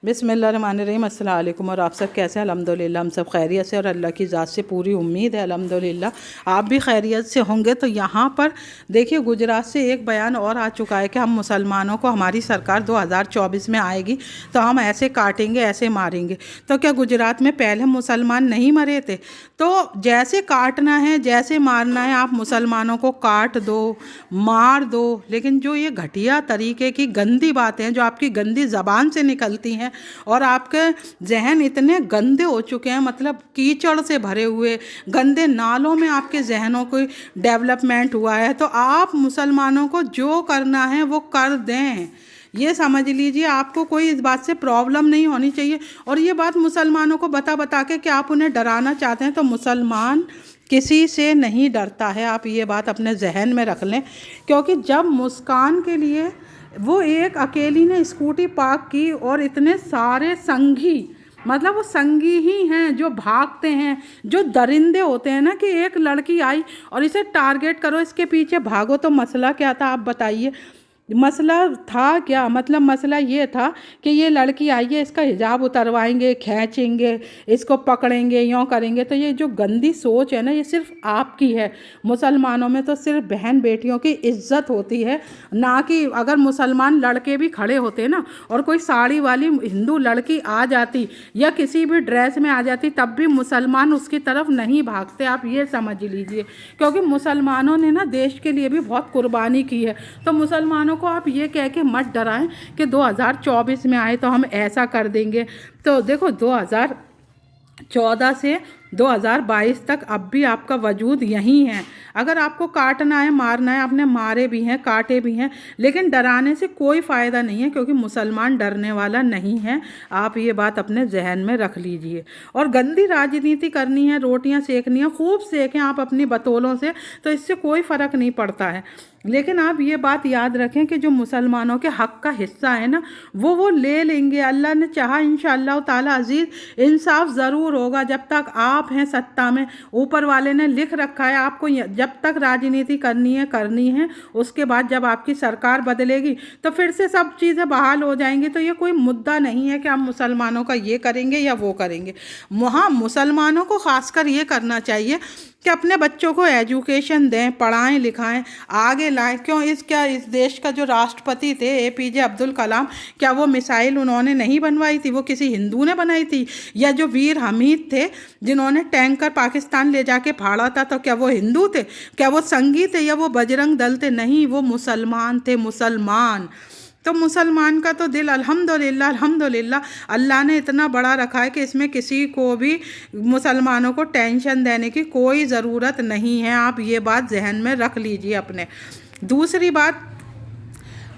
बिस्मिल्लाहिर्रहमानिर्रहीम। अस्सलाम वालेकुम। और आप सब कैसे हैं? अल्हम्दुलिल्लाह हम सब खैरियत से और अल्लाह की ज़ात से पूरी उम्मीद है अल्हम्दुलिल्लाह आप भी खैरियत से होंगे। तो यहाँ पर देखिए, गुजरात से एक बयान और आ चुका है कि हम मुसलमानों को, हमारी सरकार 2024 में आएगी तो हम ऐसे काटेंगे, ऐसे मारेंगे। तो क्या गुजरात में पहले मुसलमान नहीं मरे थे? तो जैसे काटना है, जैसे मारना है, आप मुसलमानों को काट दो, मार दो। लेकिन जो ये घटिया तरीके की गंदी बातें हैं जो आपकी गंदी ज़बान से निकलती हैं, और आपके जहन इतने गंदे हो चुके हैं, मतलब कीचड़ से भरे हुए गंदे नालों में आपके जहनों को डेवलपमेंट हुआ है। तो आप मुसलमानों को जो करना है वो कर दें, ये समझ लीजिए। आपको कोई इस बात से प्रॉब्लम नहीं होनी चाहिए। और ये बात मुसलमानों को बता बता के कि आप उन्हें डराना चाहते हैं, तो मुसलमान किसी से नहीं डरता है। आप ये बात अपने जहन में रख लें। क्योंकि जब मुस्कान के लिए वो एक अकेली ने स्कूटी पार्क की और इतने सारे संगी, मतलब वो संगी ही हैं जो भागते हैं, जो दरिंदे होते हैं ना, कि एक लड़की आई और इसे टारगेट करो, इसके पीछे भागो। तो मसला क्या था आप बताइए? मसला था क्या? मतलब मसला ये था कि ये लड़की आई है, इसका हिजाब उतरवाएंगे, खींचेंगे, इसको पकड़ेंगे, यूँ करेंगे। तो ये जो गंदी सोच है ना, ये सिर्फ आपकी है। मुसलमानों में तो सिर्फ बहन बेटियों की इज्जत होती है, ना कि अगर मुसलमान लड़के भी खड़े होते ना और कोई साड़ी वाली हिंदू लड़की आ जाती या किसी भी ड्रेस में आ जाती, तब भी मुसलमान उसकी तरफ नहीं भागते। आप ये समझ लीजिए। क्योंकि मुसलमानों ने ना देश के लिए भी बहुत कुर्बानी की है। तो मुसलमानों को आप ये कह के मत डराएं कि 2024 में आए तो हम ऐसा कर देंगे। तो देखो, 2014 से 2022 तक अब भी आपका वजूद यहीं है। अगर आपको काटना है, मारना है, आपने मारे भी हैं, काटे भी हैं, लेकिन डराने से कोई फ़ायदा नहीं है, क्योंकि मुसलमान डरने वाला नहीं है। आप ये बात अपने जहन में रख लीजिए। और गंदी राजनीति करनी है, रोटियां सेकनी है, खूब सेकें आप अपनी बतौलों से, तो इससे कोई फ़र्क नहीं पड़ता है। लेकिन आप ये बात याद रखें कि जो मुसलमानों के हक़ का हिस्सा है ना, वो ले लेंगे। अल्लाह ने चाहा इंशाअल्लाह ताला अज़ीज़ इंसाफ ज़रूर होगा। जब तक आप हैं सत्ता में, ऊपर वाले ने लिख रखा है आपको जब तक राजनीति करनी है। उसके बाद जब आपकी सरकार बदलेगी तो फिर से सब चीज़ें बहाल हो जाएंगी। तो ये कोई मुद्दा नहीं है कि हम मुसलमानों का ये करेंगे या वो करेंगे। वहाँ मुसलमानों को खासकर ये करना चाहिए कि अपने बच्चों को एजुकेशन दें, पढ़ाएं लिखाएं, आगे लाएं। क्यों इस देश का जो राष्ट्रपति थे APJ अब्दुल कलाम, क्या वो मिसाइल उन्होंने नहीं बनवाई थी? वो किसी हिंदू ने बनाई थी? या जो वीर हमीद थे जिन्होंने टैंकर पाकिस्तान ले जाके फाड़ा था, तो क्या वो हिंदू थे? क्या वो संगी थे? या वो बजरंग दल थे? नहीं, वो मुसलमान थे, मुसलमान। तो मुसलमान का तो दिल अल्हम्दुलिल्लाह अल्हम्दुलिल्लाह अल्लाह ने इतना बड़ा रखा है कि इसमें किसी को भी मुसलमानों को टेंशन देने की कोई ज़रूरत नहीं है। आप ये बात जहन में रख लीजिए अपने। दूसरी बात,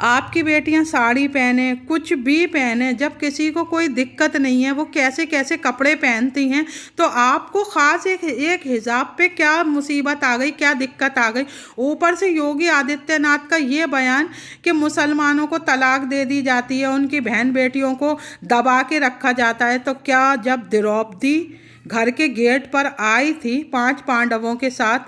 आपकी बेटियां साड़ी पहने, कुछ भी पहने, जब किसी को कोई दिक्कत नहीं है, वो कैसे कैसे कपड़े पहनती हैं, तो आपको ख़ास एक हिजाब पे क्या मुसीबत आ गई, क्या दिक्कत आ गई? ऊपर से योगी आदित्यनाथ का ये बयान कि मुसलमानों को तलाक दे दी जाती है, उनकी बहन बेटियों को दबा के रखा जाता है। तो क्या जब द्रौपदी घर के गेट पर आई थी 5 पांडवों के साथ,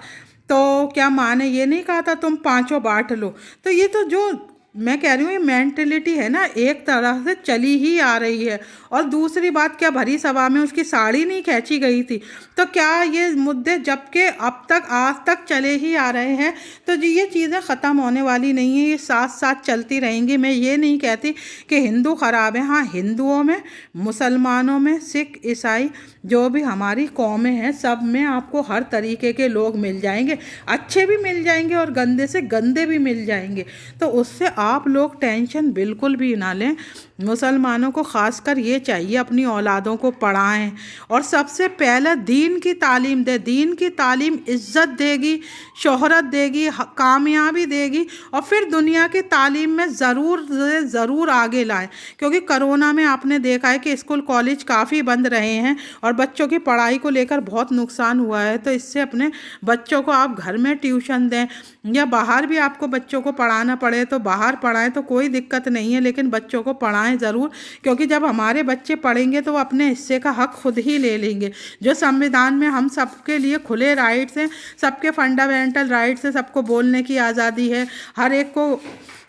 तो क्या माँ ने ये नहीं कहा था तुम पांचों बांट लो? तो ये तो जो मैं कह रही हूँ, ये मेंटलिटी है ना, एक तरह से चली ही आ रही है। और दूसरी बात, क्या भरी सभा में उसकी साड़ी नहीं खींची गई थी? तो क्या ये मुद्दे जबकि अब तक आज तक चले ही आ रहे हैं, तो जी ये चीज़ें ख़त्म होने वाली नहीं है, ये साथ साथ चलती रहेंगी। मैं ये नहीं कहती कि हिंदू ख़राब है। हाँ, हिंदुओं में, मुसलमानों में, सिख, ईसाई, जो भी हमारी कौमें हैं, सब में आपको हर तरीके के लोग मिल जाएंगे। अच्छे भी मिल जाएंगे और गंदे से गंदे भी मिल जाएंगे। तो उससे आप लोग टेंशन बिल्कुल भी ना लें। मुसलमानों को ख़ासकर ये चाहिए, अपनी औलादों को पढ़ाएं और सबसे पहले दीन की तालीम दे। दीन की तालीम इज़्ज़त देगी, शोहरत देगी, कामयाबी देगी, और फिर दुनिया की तालीम में ज़रूर आगे लाएं। क्योंकि कोरोना में आपने देखा है कि स्कूल कॉलेज काफ़ी बंद रहे हैं और बच्चों की पढ़ाई को लेकर बहुत नुकसान हुआ है। तो इससे अपने बच्चों को आप घर में ट्यूशन दें, या बाहर भी आपको बच्चों को पढ़ाना पड़े तो बाहर पढ़ाएं, तो कोई दिक्कत नहीं है, लेकिन बच्चों को पढ़ाएं ज़रूर। क्योंकि जब हमारे बच्चे पढ़ेंगे तो वो अपने हिस्से का हक़ खुद ही ले लेंगे। जो संविधान में हम सबके लिए खुले राइट्स हैं, सबके फंडामेंटल राइट्स हैं, सबको बोलने की आज़ादी है, हर एक को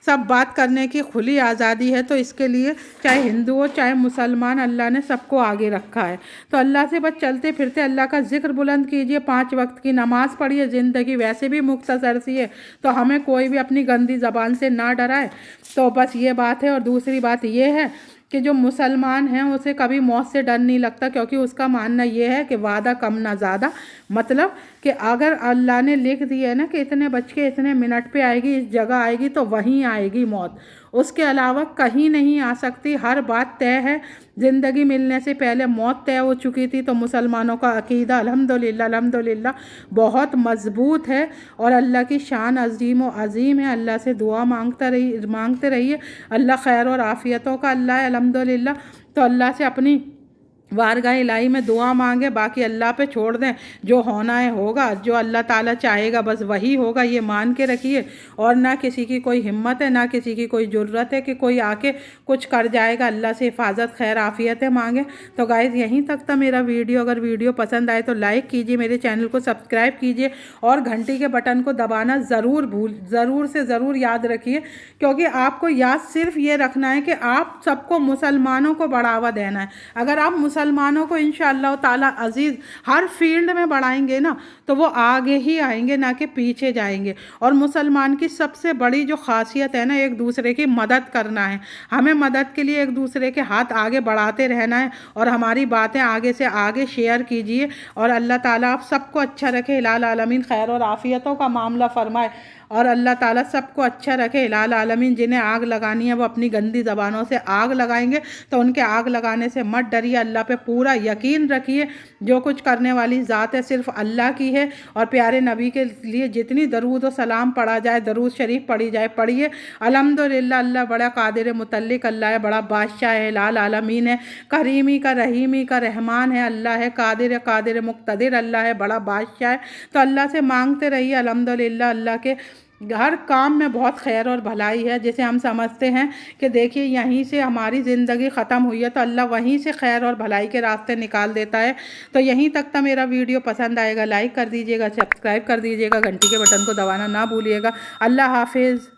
सब बात करने की खुली आज़ादी है। तो इसके लिए चाहे हिंदू हो चाहे मुसलमान, अल्लाह ने सबको आगे रखा है। तो अल्लाह से बस चलते फिरते अल्लाह का ज़िक्र बुलंद कीजिए, 5 वक्त की नमाज़ पढ़िए। ज़िंदगी वैसे भी मुख्तसर सी है, तो हमें कोई भी अपनी गंदी ज़बान से ना डराए। तो बस ये बात है। और दूसरी बात ये है कि जो मुसलमान हैं उसे कभी मौत से डर नहीं लगता, क्योंकि उसका मानना ये है कि वादा कम ना ज़्यादा। मतलब कि अगर अल्लाह ने लिख दिया है ना कि इतने बज के इतने मिनट पे आएगी, इस जगह आएगी, तो वहीं आएगी मौत, उसके अलावा कहीं नहीं आ सकती। हर बात तय है। ज़िंदगी मिलने से पहले मौत तय हो चुकी थी। तो मुसलमानों का अकीदा अल्हम्दुलिल्लाह अल्हम्दुलिल्लाह बहुत मज़बूत है और अल्लाह की शान अज़ीम व अज़ीम है। अल्लाह से दुआ मांगते रहिए। अल्लाह खैर और आफ़ियतों का अल्लाह है अल्हम्दुलिल्लाह। तो अल्लाह से अपनी वारगाह इलाही में दुआ मांगे, बाकी अल्लाह पे छोड़ दें। जो होना है होगा, जो अल्लाह ताला चाहेगा बस वही होगा, ये मान के रखिए। और ना किसी की कोई हिम्मत है, ना किसी की कोई ज़रूरत है कि कोई आके कुछ कर जाएगा। अल्लाह से हिफाजत खैर आफियतें मांगे। तो गाइज़ यहीं तक था मेरा वीडियो। अगर वीडियो पसंद आए तो लाइक कीजिए, मेरे चैनल को सब्सक्राइब कीजिए और घंटी के बटन को दबाना ज़रूर से ज़रूर याद रखिए, क्योंकि आपको याद सिर्फ ये रखना है कि आप सबको मुसलमानों को बढ़ावा देना है। अगर आप मुसलमानों को इंशाअल्लाह ताला अज़ीज़ हर फील्ड में बढ़ाएंगे ना, तो वो आगे ही आएंगे, ना कि पीछे जाएंगे। और मुसलमान की सबसे बड़ी जो खासियत है ना, एक दूसरे की मदद करना है। हमें मदद के लिए एक दूसरे के हाथ आगे बढ़ाते रहना है और हमारी बातें आगे से आगे शेयर कीजिए। और अल्लाह ताला आप सबको अच्छा रखे, इलाल आलमीन खैर और आफ़ियतों का मामला फरमाए। और अल्लाह ताला सबको अच्छा रखे, इलाल आलमीन। जिन्हें आग लगानी है वो अपनी गंदी ज़बानों से आग लगाएंगे, तो उनके आग लगाने से मत डरिए। अल्लाह पे पूरा यकीन रखिए। जो कुछ करने वाली ज़ात है सिर्फ अल्लाह की है। और प्यारे नबी के लिए जितनी दरूद व सलाम पढ़ा जाए, दरूद शरीफ पढ़ी जाए, पढ़िए। अल्हम्दुलिल्लाह अल्लाह बड़ा कादिर मुतल्लिक अल्लाह है, बड़ा बादशाह है, इलाल आलमीन है, करीमी का रहीमी का रहमान है अल्लाह है, कादिर मुक्तदिर अल्लाह है, बड़ा बादशाह है। तो अल्लाह से मांगते रहिए। अल्हम्दुलिल्लाह अल्लाह के हर काम में बहुत खैर और भलाई है। जैसे हम समझते हैं कि देखिए यहीं से हमारी ज़िंदगी ख़त्म हुई है, तो अल्लाह वहीं से खैर और भलाई के रास्ते निकाल देता है। तो यहीं तक था मेरा वीडियो। पसंद आएगा लाइक कर दीजिएगा, सब्सक्राइब कर दीजिएगा, घंटी के बटन को दबाना ना भूलिएगा। अल्लाह हाफिज़।